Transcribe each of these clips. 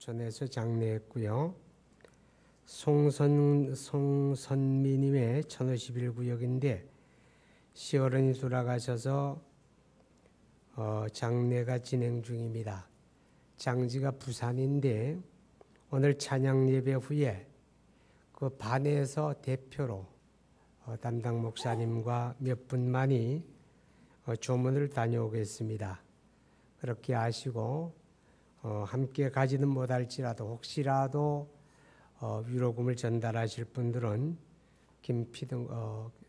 옥천에서 장례했고요. 송선미님의 1051구역인데 시어른이 돌아가셔서 장례가 진행 중입니다. 장지가 부산인데 오늘 찬양 예배 후에 그 반에서 대표로 담당 목사님과 몇 분만이 조문을 다녀오겠습니다. 그렇게 하시고 함께 가지는 못할지라도 혹시라도 위로금을 전달하실 분들은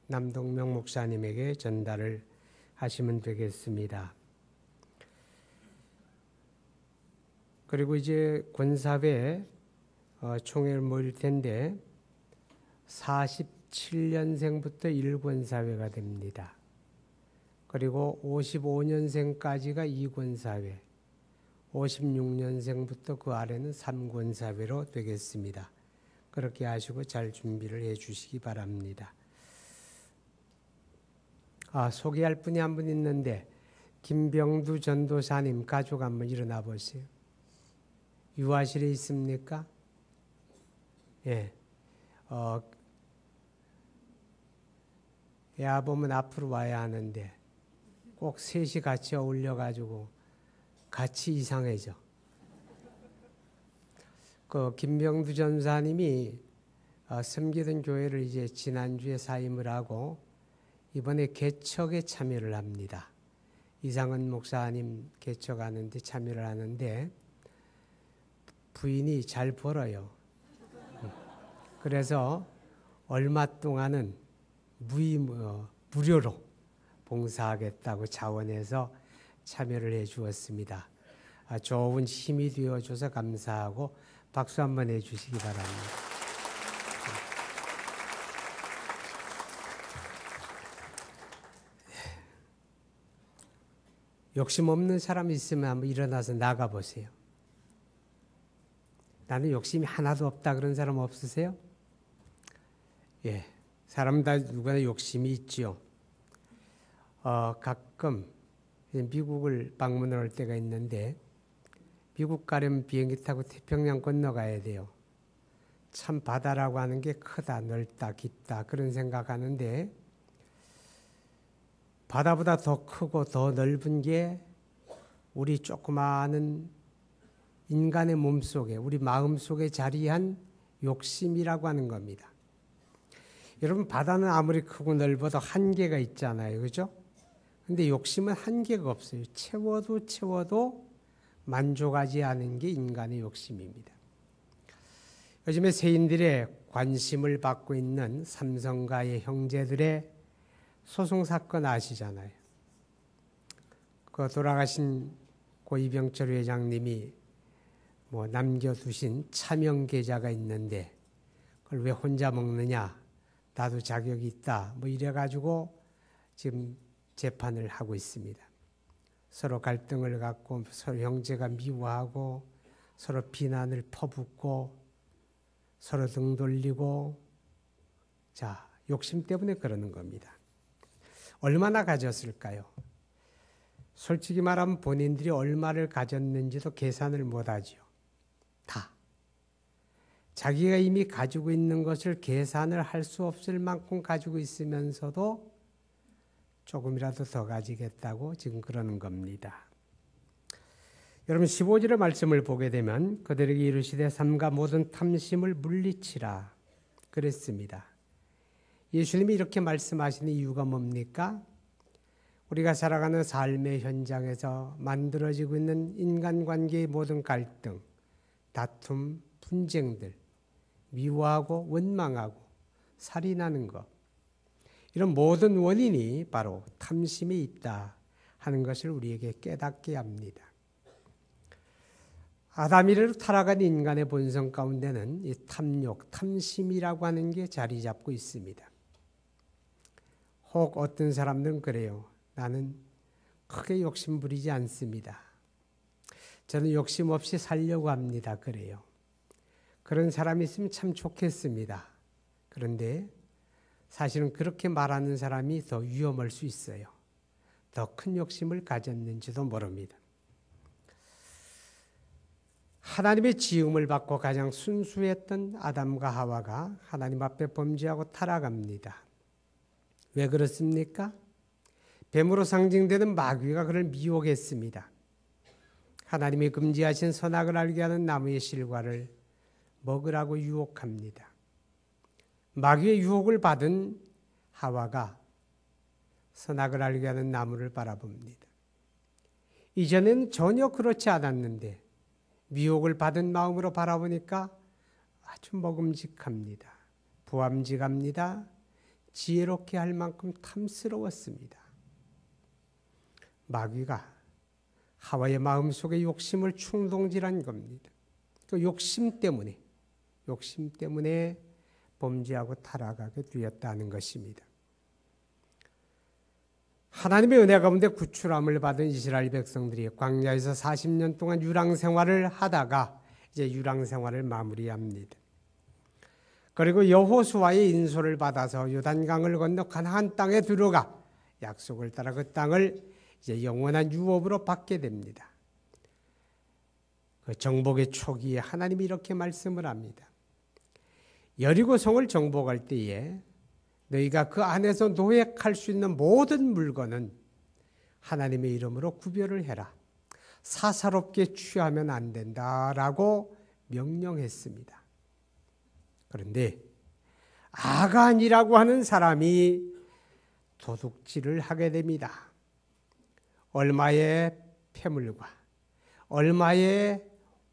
남동명 목사님에게 전달을 하시면 되겠습니다. 그리고 이제 권사회 총회를 모일 텐데 47년생부터 1권사회가 됩니다. 그리고 55년생까지가 2권사회, 56년생부터 그 아래는 3권사회로 되겠습니다. 그렇게 하시고 잘 준비를 해 주시기 바랍니다. 소개할 분이 한 분 있는데 김병두 전도사님 가족 한번 일어나 보세요. 유아실에 있습니까? 예. 애아보면 앞으로 와야 하는데 꼭 셋이 같이 어울려가지고 같이 이상해져. 그 김병두 전사님이 섬기던 교회를 이제 지난주에 사임을 하고 이번에 개척에 참여를 합니다. 이상은 목사님 개척하는데 참여를 하는데 부인이 잘 벌어요. 그래서 얼마 동안은 무료로 봉사하겠다고 자원해서 참여를 해 주었습니다. 좋은 힘이 되어줘서 감사하고 박수 한번 해 주시기 바랍니다. 욕심 없는 사람 있으면 한번 일어나서 나가 보세요. 나는 욕심이 하나도 없다 그런 사람 없으세요? 예, 사람 다 누구나 욕심이 있지요. 가끔 미국을 방문할 때가 있는데 미국 가려면 비행기 타고 태평양 건너가야 돼요. 참 바다라고 하는 게 크다, 넓다, 깊다 그런 생각하는데 바다보다 더 크고 더 넓은 게 우리 조그마한 인간의 몸속에 우리 마음속에 자리한 욕심이라고 하는 겁니다. 여러분 바다는 아무리 크고 넓어도 한계가 있잖아요. 그죠? 근데 욕심은 한계가 없어요. 채워도 만족하지 않은 게 인간의 욕심입니다. 요즘에 세인들의 관심을 받고 있는 삼성가의 형제들의 소송사건 아시잖아요. 그 돌아가신 고 이병철 회장님이 남겨두신 차명 계좌가 있는데 그걸 왜 혼자 먹느냐? 나도 자격이 있다. 이래가지고 지금 재판을 하고 있습니다. 서로 갈등을 갖고 서로 형제가 미워하고 서로 비난을 퍼붓고 서로 등 돌리고 욕심 때문에 그러는 겁니다. 얼마나 가졌을까요? 솔직히 말하면 본인들이 얼마를 가졌는지도 계산을 못하지요. 다. 자기가 이미 가지고 있는 것을 계산을 할 수 없을 만큼 가지고 있으면서도 조금이라도 더 가지겠다고 지금 그러는 겁니다. 여러분 15절의 말씀을 보게 되면 그들에게 이르시되 삼가 모든 탐심을 물리치라 그랬습니다. 예수님이 이렇게 말씀하시는 이유가 뭡니까? 우리가 살아가는 삶의 현장에서 만들어지고 있는 인간관계의 모든 갈등, 다툼, 분쟁들, 미워하고 원망하고 살인하는 것 이런 모든 원인이 바로 탐심이 있다 하는 것을 우리에게 깨닫게 합니다. 아담이래로 타락한 인간의 본성 가운데는 이 탐욕, 탐심이라고 하는 게 자리 잡고 있습니다. 혹 어떤 사람들은 그래요. 나는 크게 욕심 부리지 않습니다. 저는 욕심 없이 살려고 합니다. 그래요. 그런 사람이 있으면 참 좋겠습니다. 그런데 사실은 그렇게 말하는 사람이 더 위험할 수 있어요. 더 큰 욕심을 가졌는지도 모릅니다. 하나님의 지음을 받고 가장 순수했던 아담과 하와가 하나님 앞에 범죄하고 타락합니다. 왜 그렇습니까? 뱀으로 상징되는 마귀가 그를 미혹했습니다. 하나님이 금지하신 선악을 알게 하는 나무의 실과를 먹으라고 유혹합니다. 마귀의 유혹을 받은 하와가 선악을 알게 하는 나무를 바라봅니다. 이전에는 전혀 그렇지 않았는데 미혹을 받은 마음으로 바라보니까 아주 먹음직합니다. 부함직합니다. 지혜롭게 할 만큼 탐스러웠습니다. 마귀가 하와의 마음속에 욕심을 충동질한 겁니다. 그 욕심 때문에 범죄하고 타락하게 되었다는 것입니다. 하나님의 은혜 가운데 구출함을 받은 이스라엘 백성들이 광야에서 40년 동안 유랑 생활을 하다가 이제 유랑 생활을 마무리합니다. 그리고 여호수아의 인솔을 받아서 요단강을 건너 가나안 땅에 들어가 약속을 따라 그 땅을 이제 영원한 유업으로 받게 됩니다. 그 정복의 초기에 하나님이 이렇게 말씀을 합니다. 여리고성을 정복할 때에 너희가 그 안에서 노획할 수 있는 모든 물건은 하나님의 이름으로 구별을 해라. 사사롭게 취하면 안 된다라고 명령했습니다. 그런데 아간이라고 하는 사람이 도둑질을 하게 됩니다. 얼마의 폐물과 얼마의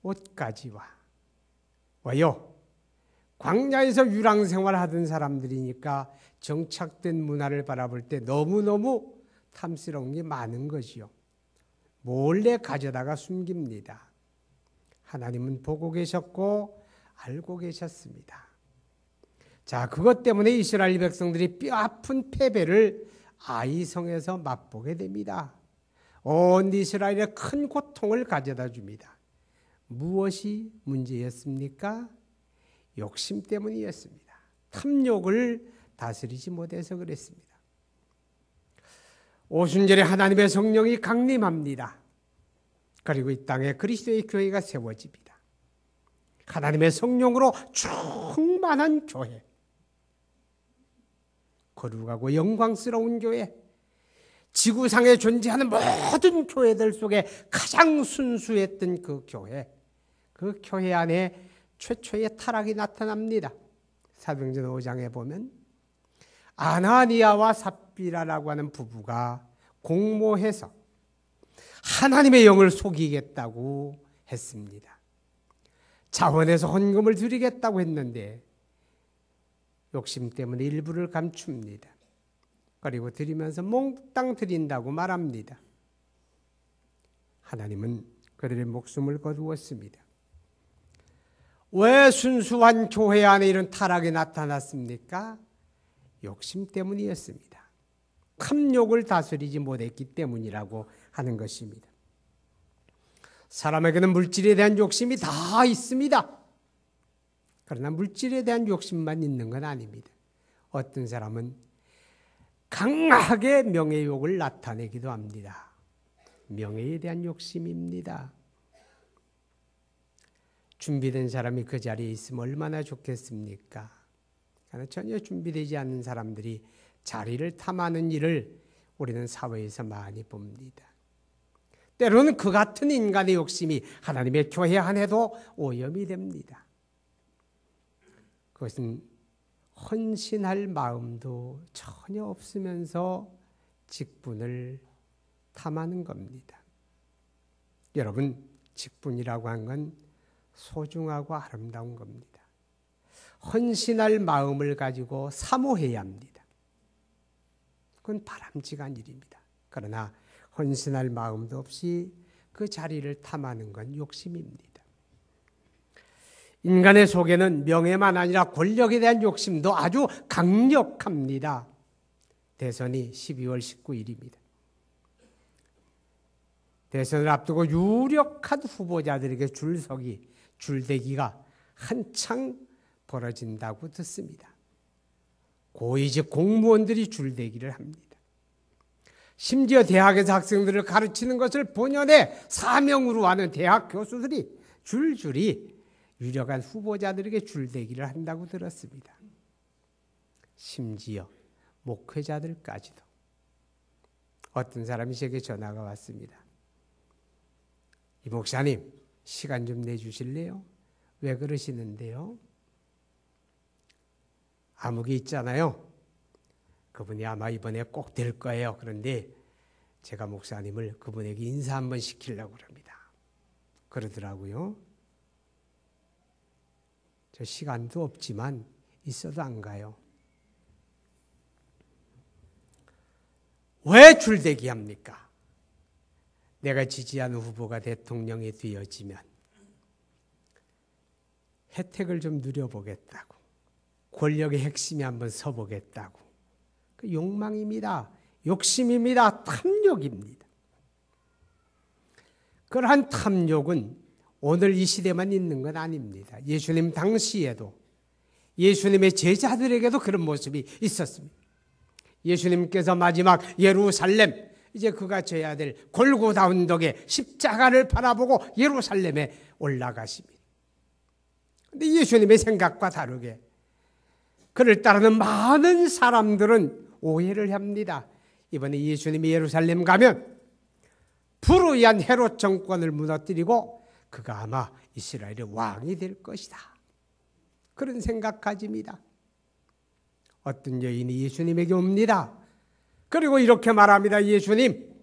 옷가지와 와요. 광야에서 유랑생활하던 사람들이니까 정착된 문화를 바라볼 때 너무너무 탐스러운 게 많은 것이요. 몰래 가져다가 숨깁니다. 하나님은 보고 계셨고 알고 계셨습니다. 자, 그것 때문에 이스라엘 백성들이 뼈아픈 패배를 아이성에서 맛보게 됩니다. 온 이스라엘에 큰 고통을 가져다 줍니다. 무엇이 문제였습니까? 욕심 때문이었습니다. 탐욕을 다스리지 못해서 그랬습니다. 오순절에 하나님의 성령이 강림합니다. 그리고 이 땅에 그리스도의 교회가 세워집니다. 하나님의 성령으로 충만한 교회, 거룩하고 영광스러운 교회, 지구상에 존재하는 모든 교회들 속에 가장 순수했던 그 교회 안에 최초의 타락이 나타납니다. 사도행전 5장에 보면 아나니아와 삽비라라고 하는 부부가 공모해서 하나님의 영을 속이겠다고 했습니다. 자원해서 헌금을 드리겠다고 했는데 욕심 때문에 일부를 감춥니다. 그리고 드리면서 몽땅 드린다고 말합니다. 하나님은 그들의 목숨을 거두었습니다. 왜 순수한 교회 안에 이런 타락이 나타났습니까? 욕심 때문이었습니다. 탐욕을 다스리지 못했기 때문이라고 하는 것입니다. 사람에게는 물질에 대한 욕심이 다 있습니다. 그러나 물질에 대한 욕심만 있는 건 아닙니다. 어떤 사람은 강하게 명예욕을 나타내기도 합니다. 명예에 대한 욕심입니다. 준비된 사람이 그 자리에 있으면 얼마나 좋겠습니까? 전혀 준비되지 않는 사람들이 자리를 탐하는 일을 우리는 사회에서 많이 봅니다. 때로는 그 같은 인간의 욕심이 하나님의 교회 안에도 오염이 됩니다. 그것은 헌신할 마음도 전혀 없으면서 직분을 탐하는 겁니다. 여러분, 직분이라고 하는 건 소중하고 아름다운 겁니다. 헌신할 마음을 가지고 사모해야 합니다. 그건 바람직한 일입니다. 그러나 헌신할 마음도 없이 그 자리를 탐하는 건 욕심입니다. 인간의 속에는 명예만 아니라 권력에 대한 욕심도 아주 강력합니다. 대선이 12월 19일입니다. 대선을 앞두고 유력한 후보자들에게 줄대기가 한창 벌어진다고 듣습니다. 고위직 공무원들이 줄대기를 합니다. 심지어 대학에서 학생들을 가르치는 것을 본연의 사명으로 하는 대학 교수들이 줄줄이 유력한 후보자들에게 줄대기를 한다고 들었습니다. 심지어 목회자들까지도. 어떤 사람이 제게 전화가 왔습니다. 이 목사님, 시간 좀 내주실래요? 왜 그러시는데요? 아무개 있잖아요. 그분이 아마 이번에 꼭 될 거예요. 그런데 제가 목사님을 그분에게 인사 한번 시키려고 합니다. 그러더라고요. 저 시간도 없지만 있어도 안 가요. 왜 줄대기 합니까? 내가 지지하는 후보가 대통령이 되어지면 혜택을 좀 누려보겠다고, 권력의 핵심에 한번 서보겠다고. 그 욕망입니다. 욕심입니다. 탐욕입니다. 그러한 탐욕은 오늘 이 시대만 있는 건 아닙니다. 예수님 당시에도 예수님의 제자들에게도 그런 모습이 있었습니다. 예수님께서 마지막 예루살렘, 이제 그가 져야 될 골고다 언덕에 십자가를 바라보고 예루살렘에 올라가십니다. 그런데 예수님의 생각과 다르게 그를 따르는 많은 사람들은 오해를 합니다. 이번에 예수님이 예루살렘 가면 불의한 헤롯 정권을 무너뜨리고 그가 아마 이스라엘의 왕이 될 것이다. 그런 생각 가집니다. 어떤 여인이 예수님에게 옵니다. 그리고 이렇게 말합니다. 예수님,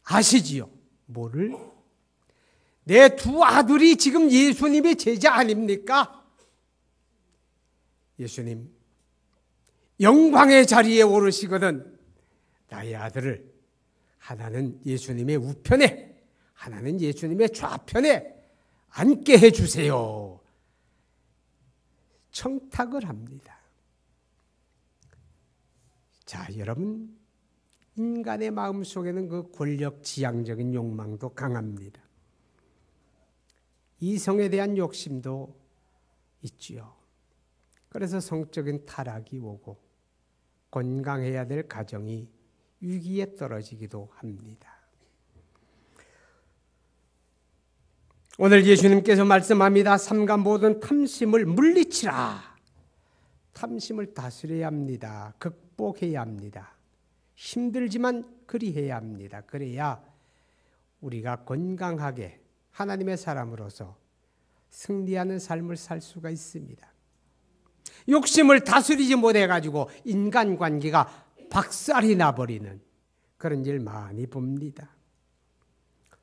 아시지요? 뭐를? 내 두 아들이 지금 예수님의 제자 아닙니까? 예수님, 영광의 자리에 오르시거든 나의 아들을 하나는 예수님의 우편에, 하나는 예수님의 좌편에 앉게 해주세요. 청탁을 합니다. 자, 여러분, 인간의 마음속에는 그 권력 지향적인 욕망도 강합니다. 이성에 대한 욕심도 있지요. 그래서 성적인 타락이 오고 건강해야 될 가정이 위기에 떨어지기도 합니다. 오늘 예수님께서 말씀합니다. 삼가 모든 탐심을 물리치라. 탐심을 다스려야 합니다. 극복해야 합니다. 힘들지만 그리해야 합니다. 그래야 우리가 건강하게 하나님의 사람으로서 승리하는 삶을 살 수가 있습니다. 욕심을 다스리지 못해가지고 인간관계가 박살이 나버리는 그런 일 많이 봅니다.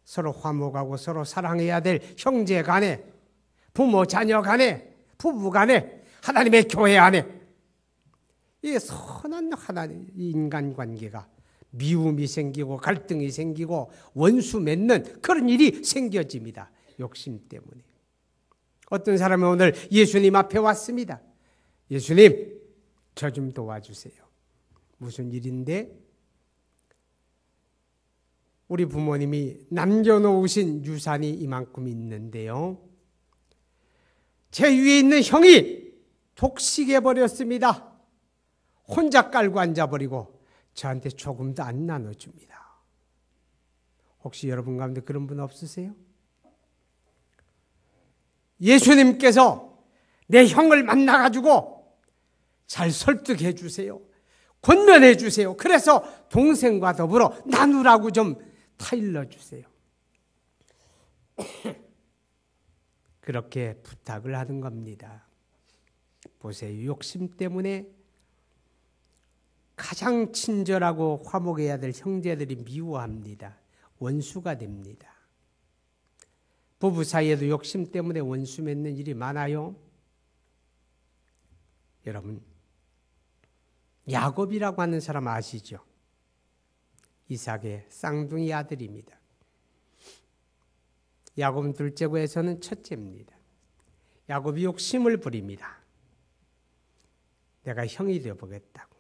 서로 화목하고 서로 사랑해야 될 형제 간에, 부모 자녀 간에, 부부 간에, 하나님의 교회 안에 이 선한 하나님 인간관계가 미움이 생기고 갈등이 생기고 원수 맺는 그런 일이 생겨집니다. 욕심 때문에. 어떤 사람이 오늘 예수님 앞에 왔습니다. 예수님, 저 좀 도와주세요. 무슨 일인데? 우리 부모님이 남겨놓으신 유산이 이만큼 있는데요. 제 위에 있는 형이 독식해버렸습니다. 혼자 깔고 앉아버리고 저한테 조금도 안 나눠줍니다. 혹시 여러분 가운데 그런 분 없으세요? 예수님께서 내 형을 만나가지고 잘 설득해 주세요. 권면해 주세요. 그래서 동생과 더불어 나누라고 좀 타일러 주세요. 그렇게 부탁을 하는 겁니다. 보세요. 욕심 때문에 가장 친절하고 화목해야 될 형제들이 미워합니다. 원수가 됩니다. 부부 사이에도 욕심 때문에 원수 맺는 일이 많아요. 여러분, 야곱이라고 하는 사람 아시죠? 이삭의 쌍둥이 아들입니다. 야곱은 둘째고에서는 첫째입니다. 야곱이 욕심을 부립니다. 내가 형이 되어보겠다고.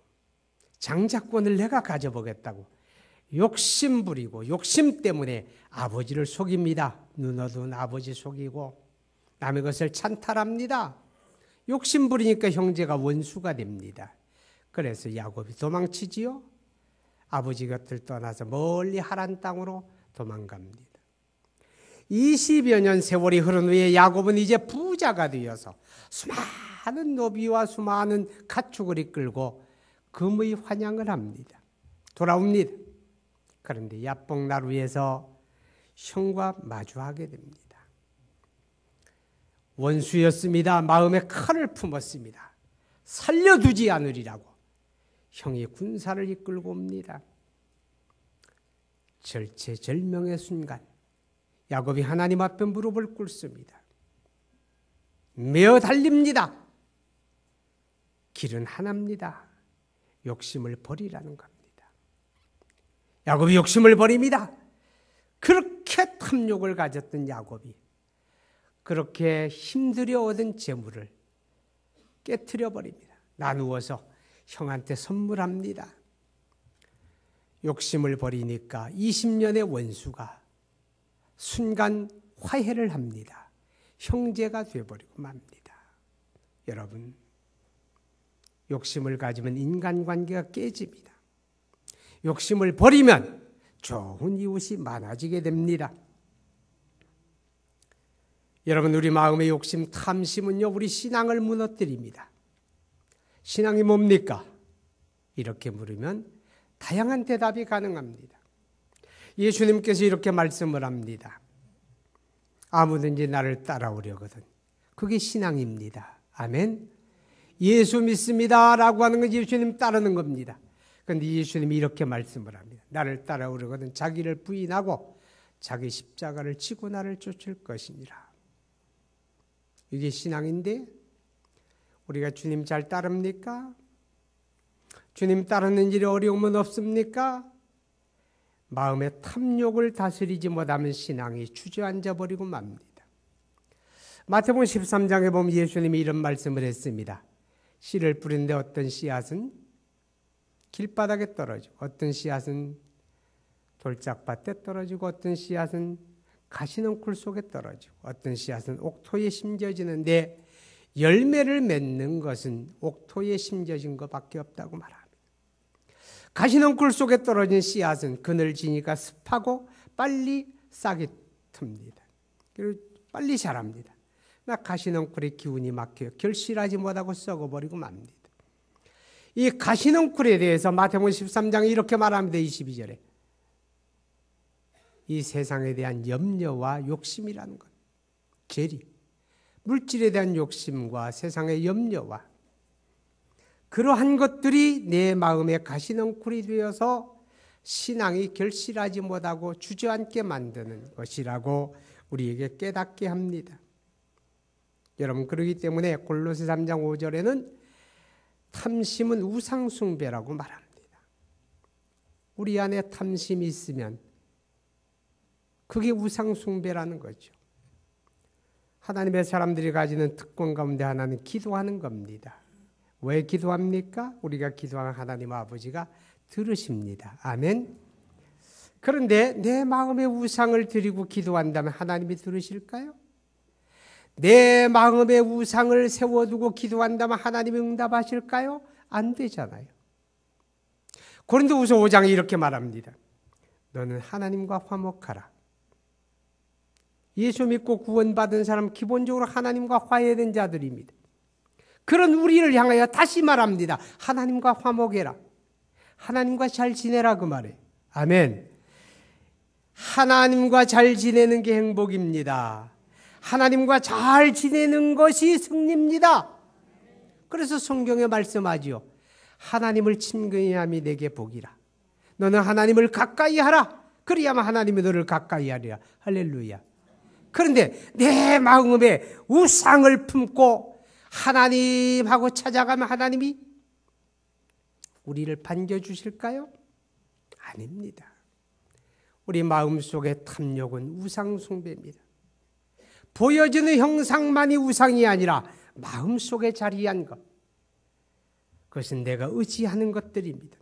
장자권을 내가 가져보겠다고. 욕심 부리고 욕심 때문에 아버지를 속입니다. 눈 어두운 아버지 속이고 남의 것을 찬탈합니다. 욕심 부리니까 형제가 원수가 됩니다. 그래서 야곱이 도망치지요. 아버지 곁을 떠나서 멀리 하란 땅으로 도망갑니다. 20여 년 세월이 흐른 후에 야곱은 이제 부자가 되어서 수많은 노비와 수많은 가축을 이끌고 금의 환양을 합니다. 돌아옵니다. 그런데 야복나루에서 형과 마주하게 됩니다. 원수였습니다. 마음에 칼을 품었습니다. 살려두지 않으리라고 형이 군사를 이끌고 옵니다. 절체절명의 순간 야곱이 하나님 앞에 무릎을 꿇습니다. 메어 달립니다. 길은 하나입니다. 욕심을 버리라는 겁니다. 야곱이 욕심을 버립니다. 그렇게 탐욕을 가졌던 야곱이 그렇게 힘들여 얻은 재물을 깨트려 버립니다. 나누어서 형한테 선물합니다. 욕심을 버리니까 20년의 원수가 순간 화해를 합니다. 형제가 되어버리고 맙니다. 여러분, 욕심을 가지면 인간관계가 깨집니다. 욕심을 버리면 좋은 이웃이 많아지게 됩니다. 여러분, 우리 마음의 욕심, 탐심은요, 우리 신앙을 무너뜨립니다. 신앙이 뭡니까? 이렇게 물으면 다양한 대답이 가능합니다. 예수님께서 이렇게 말씀을 합니다. 아무든지 나를 따라오려거든. 그게 신앙입니다. 아멘. 예수 믿습니다 라고 하는 건 예수님 따르는 겁니다. 그런데 예수님이 이렇게 말씀을 합니다. 나를 따라오려거든 자기를 부인하고 자기 십자가를 지고 나를 쫓을 것이니라. 이게 신앙인데 우리가 주님 잘 따릅니까? 주님 따르는 일에 어려움은 없습니까? 마음의 탐욕을 다스리지 못하면 신앙이 주저앉아 버리고 맙니다. 마태복음 13장에 보면 예수님이 이런 말씀을 했습니다. 씨를 뿌리는데 어떤 씨앗은 길바닥에 떨어지고 어떤 씨앗은 돌짝밭에 떨어지고 어떤 씨앗은 가시넝쿨 속에 떨어지고 어떤 씨앗은 옥토에 심겨지는데 열매를 맺는 것은 옥토에 심겨진 것밖에 없다고 말합니다. 가시넝쿨 속에 떨어진 씨앗은 그늘지니까 습하고 빨리 싹이 틉니다. 그리고 빨리 자랍니다. 나 가시넝쿨의 기운이 막혀요. 결실하지 못하고 썩어버리고 맙니다. 이 가시넝쿨에 대해서 마태복음 13장에 이렇게 말합니다. 22절에. 이 세상에 대한 염려와 욕심이라는 것. 재리. 물질에 대한 욕심과 세상의 염려와 그러한 것들이 내 마음의 가시넝쿨이 되어서 신앙이 결실하지 못하고 주저앉게 만드는 것이라고 우리에게 깨닫게 합니다. 여러분, 그렇기 때문에 골로새 3장 5절에는 탐심은 우상숭배라고 말합니다. 우리 안에 탐심이 있으면 그게 우상숭배라는 거죠. 하나님의 사람들이 가지는 특권 가운데 하나는 기도하는 겁니다. 왜 기도합니까? 우리가 기도하는 하나님 아버지가 들으십니다. 아멘. 그런데 내 마음의 우상을 드리고 기도한다면 하나님이 들으실까요? 내 마음의 우상을 세워두고 기도한다면 하나님이 응답하실까요? 안 되잖아요. 고린도후서 5장에 이렇게 말합니다. 너는 하나님과 화목하라. 예수 믿고 구원받은 사람 기본적으로 하나님과 화해된 자들입니다. 그런 우리를 향하여 다시 말합니다. 하나님과 화목해라. 하나님과 잘 지내라 그 말이에요. 아멘. 하나님과 잘 지내는 게 행복입니다. 하나님과 잘 지내는 것이 승리입니다. 그래서 성경에 말씀하지요. 하나님을 친근히 함이 내게 복이라. 너는 하나님을 가까이 하라. 그래야만 하나님이 너를 가까이 하리라. 할렐루야. 그런데 내 마음에 우상을 품고 하나님하고 찾아가면 하나님이 우리를 반겨주실까요? 아닙니다. 우리 마음속의 탐욕은 우상숭배입니다. 보여지는 형상만이 우상이 아니라 마음속에 자리한 것. 그것은 내가 의지하는 것들입니다.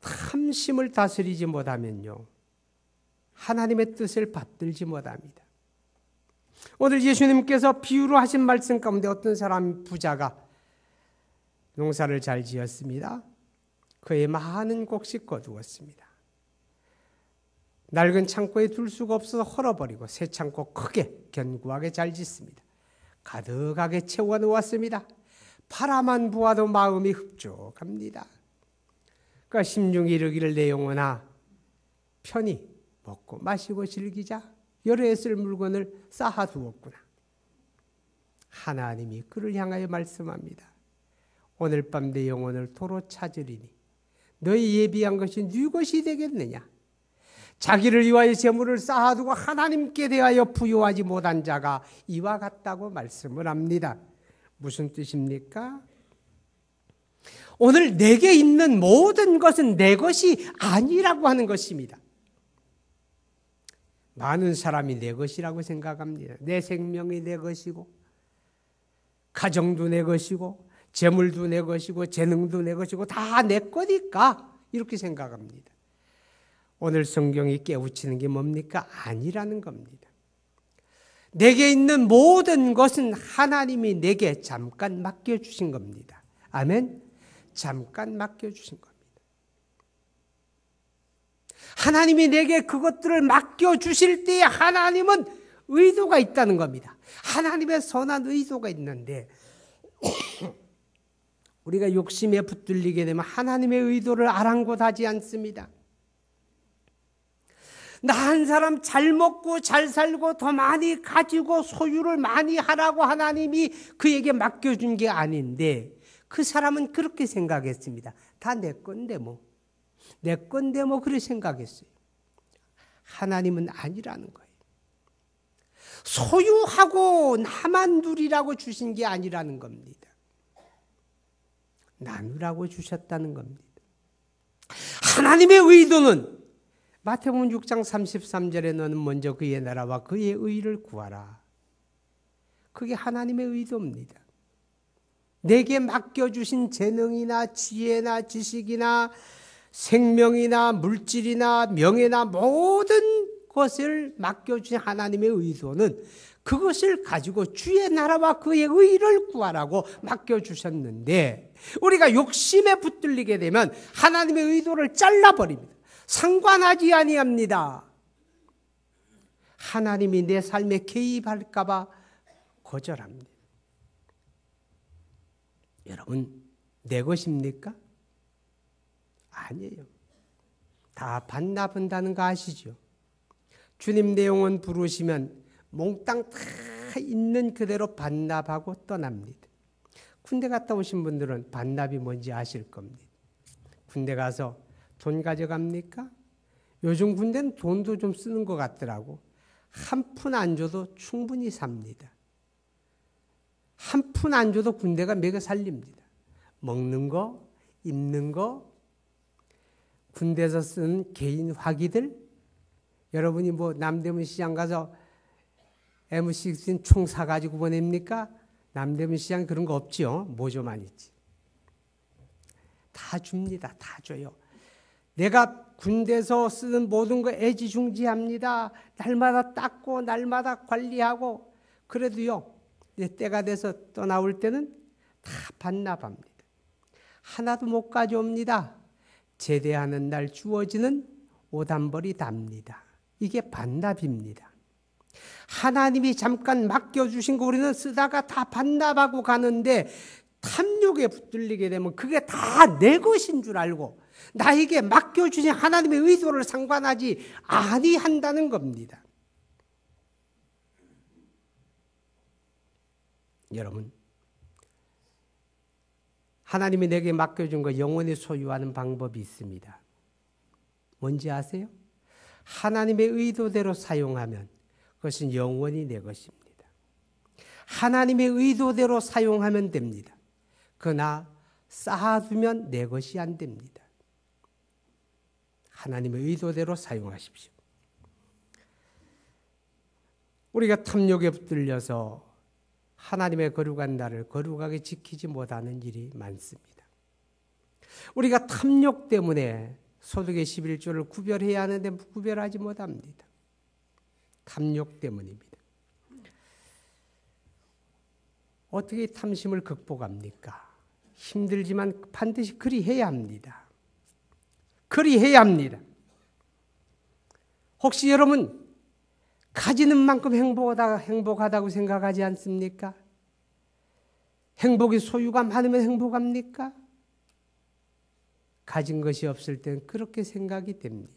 탐심을 다스리지 못하면요, 하나님의 뜻을 받들지 못합니다. 오늘 예수님께서 비유로 하신 말씀 가운데 어떤 사람 부자가 농사를 잘 지었습니다. 그의 많은 곡식 거두었습니다. 낡은 창고에 둘 수가 없어서 헐어버리고 새 창고 크게 견고하게 잘 짓습니다. 가득하게 채워놓았습니다. 바라만 보아도 마음이 흡족합니다. 그러니까 심중이 이르기를 내 영혼아 편히 먹고 마시고 즐기자. 여러 쓸 물건을 쌓아두었구나. 하나님이 그를 향하여 말씀합니다. 오늘 밤 내 영혼을 도로 찾으리니 너희 예비한 것이 네 것이 되겠느냐. 자기를 위하여 재물을 쌓아두고 하나님께 대하여 부여하지 못한 자가 이와 같다고 말씀을 합니다. 무슨 뜻입니까? 오늘 내게 있는 모든 것은 내 것이 아니라고 하는 것입니다. 많은 사람이 내 것이라고 생각합니다. 내 생명이 내 것이고 가정도 내 것이고 재물도 내 것이고 재능도 내 것이고 다 내 거니까 이렇게 생각합니다. 오늘 성경이 깨우치는 게 뭡니까? 아니라는 겁니다. 내게 있는 모든 것은 하나님이 내게 잠깐 맡겨주신 겁니다. 아멘? 잠깐 맡겨주신 겁니다. 하나님이 내게 그것들을 맡겨주실 때에 하나님은 의도가 있다는 겁니다. 하나님의 선한 의도가 있는데 우리가 욕심에 붙들리게 되면 하나님의 의도를 아랑곳하지 않습니다. 나 한 사람 잘 먹고 잘 살고 더 많이 가지고 소유를 많이 하라고 하나님이 그에게 맡겨준 게 아닌데 그 사람은 그렇게 생각했습니다. 다 내 건데 뭐. 내 건데 뭐 그렇게 생각했어요. 하나님은 아니라는 거예요. 소유하고 나만 누리라고 주신 게 아니라는 겁니다. 나누라고 주셨다는 겁니다. 하나님의 의도는 마태복음 6장 33절에 너는 먼저 그의 나라와 그의 의를 구하라. 그게 하나님의 의도입니다. 내게 맡겨주신 재능이나 지혜나 지식이나 생명이나 물질이나 명예나 모든 것을 맡겨주신 하나님의 의도는 그것을 가지고 주의 나라와 그의 의를 구하라고 맡겨주셨는데 우리가 욕심에 붙들리게 되면 하나님의 의도를 잘라버립니다. 상관하지 아니합니다. 하나님이 내 삶에 개입할까 봐 거절합니다. 여러분, 내 것입니까? 아니에요. 다 반납한다는 거 아시죠? 주님 내 영혼 부르시면 몽땅 다 있는 그대로 반납하고 떠납니다. 군대 갔다 오신 분들은 반납이 뭔지 아실 겁니다. 군대 가서 돈 가져갑니까? 요즘 군대는 돈도 좀 쓰는 것 같더라고. 한 푼 안 줘도 충분히 삽니다. 한 푼 안 줘도 군대가 먹여 살립니다. 먹는 거, 입는 거, 군대에서 쓰는 개인 화기들, 여러분이 뭐 남대문 시장 가서 M16 총 사가지고 보냅니까? 남대문 시장 그런 거 없지요. 모조만 있지. 다 줍니다. 다 줘요. 내가 군대에서 쓰는 모든 거 애지중지합니다. 날마다 닦고 날마다 관리하고 그래도요. 이제 때가 돼서 떠나올 때는 다 반납합니다. 하나도 못 가져옵니다. 제대하는 날 주어지는 옷 한 벌이 답니다. 이게 반납입니다. 하나님이 잠깐 맡겨주신 거 우리는 쓰다가 다 반납하고 가는데 탐욕에 붙들리게 되면 그게 다 내 것인 줄 알고 나에게 맡겨주신 하나님의 의도를 상관하지 아니한다는 겁니다. 여러분, 하나님이 내게 맡겨준 거 영원히 소유하는 방법이 있습니다. 뭔지 아세요? 하나님의 의도대로 사용하면 그것은 영원히 내 것입니다. 하나님의 의도대로 사용하면 됩니다. 그러나 쌓아두면 내 것이 안 됩니다. 하나님의 의도대로 사용하십시오. 우리가 탐욕에 붙들려서 하나님의 거룩한 날을 거룩하게 지키지 못하는 일이 많습니다. 우리가 탐욕 때문에 소득의 11조를 구별해야 하는데 구별하지 못합니다. 탐욕 때문입니다. 어떻게 탐심을 극복합니까? 힘들지만 반드시 그리 해야 합니다. 그리해야 합니다. 혹시 여러분 가지는 만큼 행복하다고 생각하지 않습니까? 행복이 소유가 많으면 행복합니까? 가진 것이 없을 때는 그렇게 생각이 됩니다.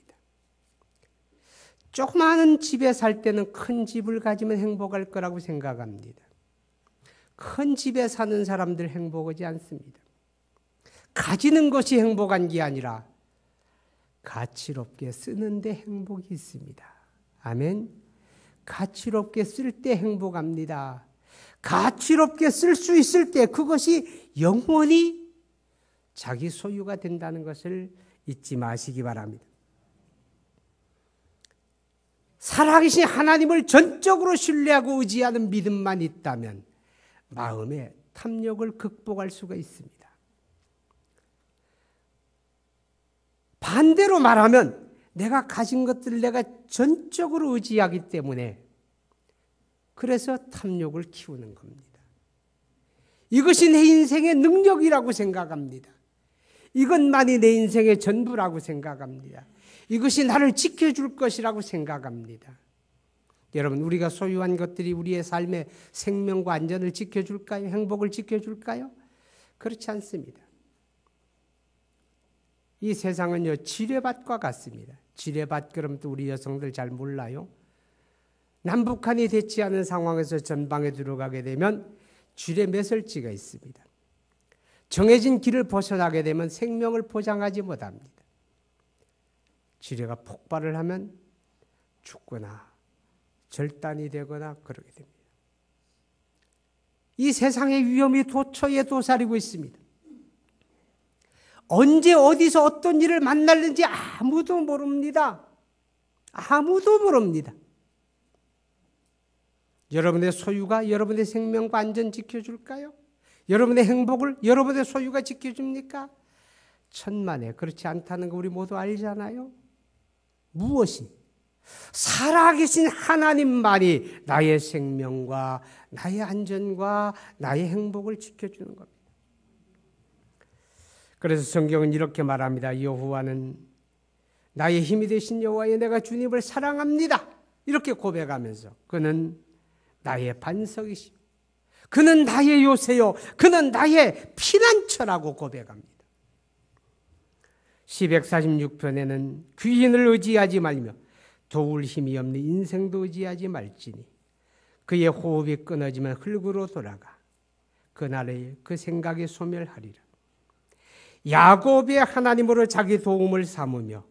조그마한 집에 살 때는 큰 집을 가지면 행복할 거라고 생각합니다. 큰 집에 사는 사람들 행복하지 않습니다. 가지는 것이 행복한 게 아니라 가치롭게 쓰는데 행복이 있습니다. 아멘. 가치롭게 쓸 때 행복합니다. 가치롭게 쓸 수 있을 때 그것이 영원히 자기 소유가 된다는 것을 잊지 마시기 바랍니다. 살아계신 하나님을 전적으로 신뢰하고 의지하는 믿음만 있다면 마음의 탐욕을 극복할 수가 있습니다. 반대로 말하면 내가 가진 것들을 내가 전적으로 의지하기 때문에 그래서 탐욕을 키우는 겁니다. 이것이 내 인생의 능력이라고 생각합니다. 이것만이 내 인생의 전부라고 생각합니다. 이것이 나를 지켜줄 것이라고 생각합니다. 여러분, 우리가 소유한 것들이 우리의 삶의 생명과 안전을 지켜줄까요? 행복을 지켜줄까요? 그렇지 않습니다. 이 세상은요, 지뢰밭과 같습니다. 지뢰밭 그럼 또 우리 여성들 잘 몰라요. 남북한이 되지 않은 상황에서 전방에 들어가게 되면 지뢰 매설지가 있습니다. 정해진 길을 벗어나게 되면 생명을 보장하지 못합니다. 지뢰가 폭발을 하면 죽거나 절단이 되거나 그러게 됩니다. 이 세상의 위험이 도처에 도사리고 있습니다. 언제 어디서 어떤 일을 만날는지 아무도 모릅니다. 아무도 모릅니다. 여러분의 소유가 여러분의 생명과 안전 지켜줄까요? 여러분의 행복을 여러분의 소유가 지켜줍니까? 천만에 그렇지 않다는 거 우리 모두 알잖아요. 무엇이? 살아계신 하나님만이 나의 생명과 나의 안전과 나의 행복을 지켜주는 겁니다. 그래서 성경은 이렇게 말합니다. 여호와는 나의 힘이 되신 여호와여, 내가 주님을 사랑합니다. 이렇게 고백하면서 그는 나의 반석이시오. 그는 나의 요새요. 그는 나의 피난처라고 고백합니다. 시 146편에는 귀인을 의지하지 말며 도울 힘이 없는 인생도 의지하지 말지니 그의 호흡이 끊어지면 흙으로 돌아가 그날에 그 생각이 소멸하리라. 야곱의 하나님으로 자기 도움을 삼으며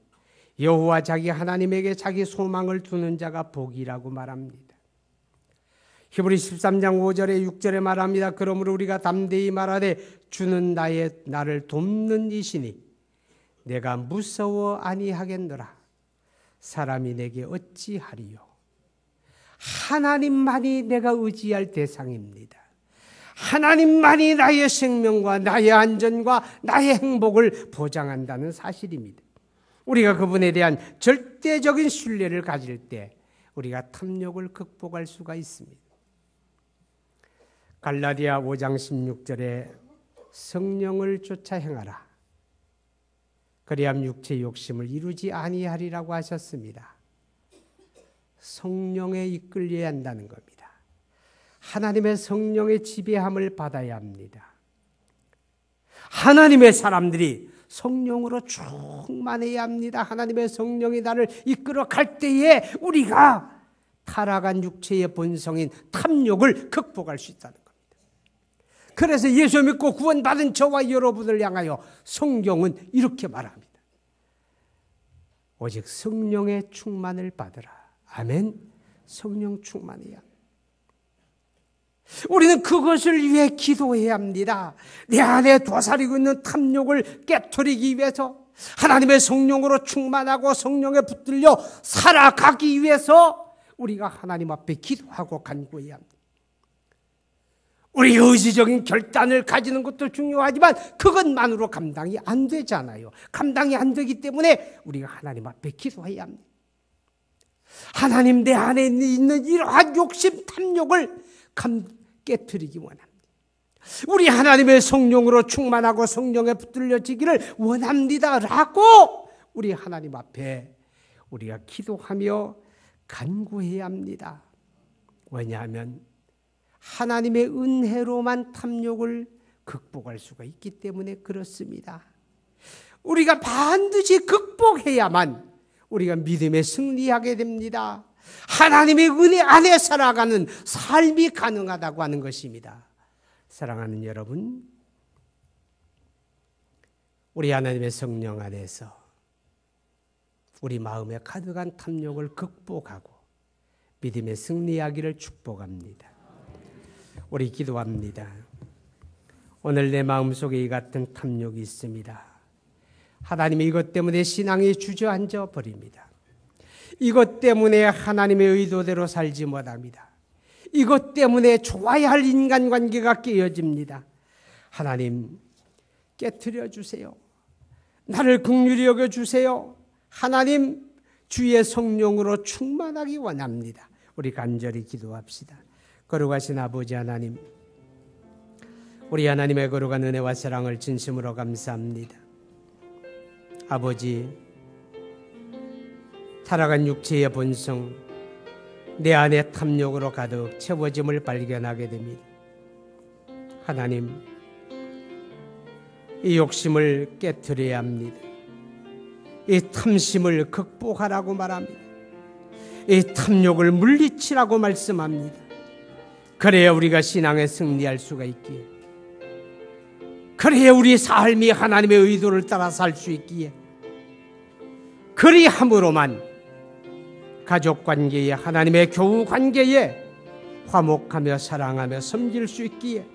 여호와 자기 하나님에게 자기 소망을 두는 자가 복이라고 말합니다. 히브리 13장 5절에 6절에 말합니다. 그러므로 우리가 담대히 말하되 주는 나를 돕는 이시니 내가 무서워 아니하겠노라. 사람이 내게 어찌하리요. 하나님만이 내가 의지할 대상입니다. 하나님만이 나의 생명과 나의 안전과 나의 행복을 보장한다는 사실입니다. 우리가 그분에 대한 절대적인 신뢰를 가질 때 우리가 탐욕을 극복할 수가 있습니다. 갈라디아 5장 16절에 성령을 쫓아 행하라. 그리함 육체의 욕심을 이루지 아니하리라고 하셨습니다. 성령에 이끌려야 한다는 겁니다. 하나님의 성령의 지배함을 받아야 합니다. 하나님의 사람들이 성령으로 충만해야 합니다. 하나님의 성령이 나를 이끌어 갈 때에 우리가 타락한 육체의 본성인 탐욕을 극복할 수 있다는 겁니다. 그래서 예수 믿고 구원받은 저와 여러분을 향하여 성경은 이렇게 말합니다. 오직 성령의 충만을 받으라. 아멘. 성령 충만해야 합니다. 우리는 그것을 위해 기도해야 합니다. 내 안에 도사리고 있는 탐욕을 깨트리기 위해서 하나님의 성령으로 충만하고 성령에 붙들려 살아가기 위해서 우리가 하나님 앞에 기도하고 간구해야 합니다. 우리 의지적인 결단을 가지는 것도 중요하지만 그것만으로 감당이 안 되잖아요. 감당이 안 되기 때문에 우리가 하나님 앞에 기도해야 합니다. 하나님 내 안에 있는 이러한 욕심, 탐욕을 깨트리기 원합니다. 우리 하나님의 성령으로 충만하고 성령에 붙들려지기를 원합니다. 라고 우리 하나님 앞에 우리가 기도하며 간구해야 합니다. 왜냐하면 하나님의 은혜로만 탐욕을 극복할 수가 있기 때문에 그렇습니다. 우리가 반드시 극복해야만 우리가 믿음에 승리하게 됩니다. 하나님의 은혜 안에 살아가는 삶이 가능하다고 하는 것입니다. 사랑하는 여러분, 우리 하나님의 성령 안에서 우리 마음에 가득한 탐욕을 극복하고 믿음에 승리하기를 축복합니다. 우리 기도합니다. 오늘 내 마음속에 이 같은 탐욕이 있습니다. 하나님이 이것 때문에 신앙이 주저앉아 버립니다. 이것 때문에 하나님의 의도대로 살지 못합니다. 이것 때문에 좋아야 할 인간관계가 깨어집니다. 하나님 깨트려 주세요. 나를 긍휼히 여겨주세요. 하나님 주의 성령으로 충만하기 원합니다. 우리 간절히 기도합시다. 거룩하신 아버지 하나님, 우리 하나님의 거룩한 은혜와 사랑을 진심으로 감사합니다. 아버지, 타락한 육체의 본성, 내 안에 탐욕으로 가득 채워짐을 발견하게 됩니다. 하나님, 이 욕심을 깨트려야 합니다. 이 탐심을 극복하라고 말합니다. 이 탐욕을 물리치라고 말씀합니다. 그래야 우리가 신앙에 승리할 수가 있기에, 그래야 우리 삶이 하나님의 의도를 따라 살 수 있기에, 그리함으로만 가족관계에, 하나님의 교우관계에 화목하며 사랑하며 섬길 수 있기에,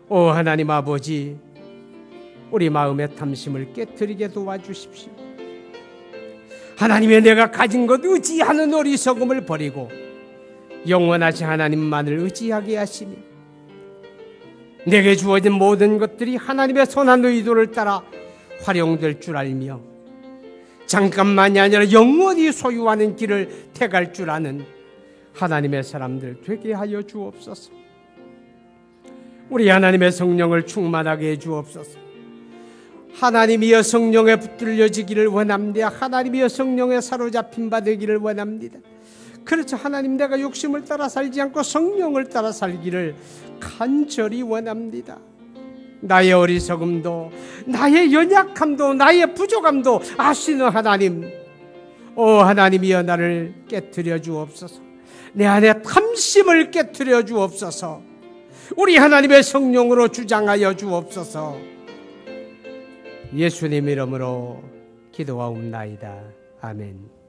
오 하나님 아버지, 우리 마음의 탐심을 깨트리게 도와주십시오. 하나님의 내가 가진 것 의지하는 어리석음을 버리고 영원하신 하나님만을 의지하게 하시며, 내게 주어진 모든 것들이 하나님의 선한 의도를 따라 활용될 줄 알며, 잠깐만이 아니라 영원히 소유하는 길을 택할 줄 아는 하나님의 사람들 되게 하여 주옵소서. 우리 하나님의 성령을 충만하게 해 주옵소서. 하나님이여 성령에 붙들려지기를 원합니다. 하나님이여 성령에 사로잡힌 바 되기를 원합니다. 그렇죠. 하나님, 내가 욕심을 따라 살지 않고 성령을 따라 살기를 간절히 원합니다. 나의 어리석음도, 나의 연약함도, 나의 부족함도 아시는 하나님, 오 하나님이여 나를 깨트려 주옵소서. 내 안에 탐심을 깨트려 주옵소서. 우리 하나님의 성령으로 주장하여 주옵소서. 예수님 이름으로 기도하옵나이다. 아멘.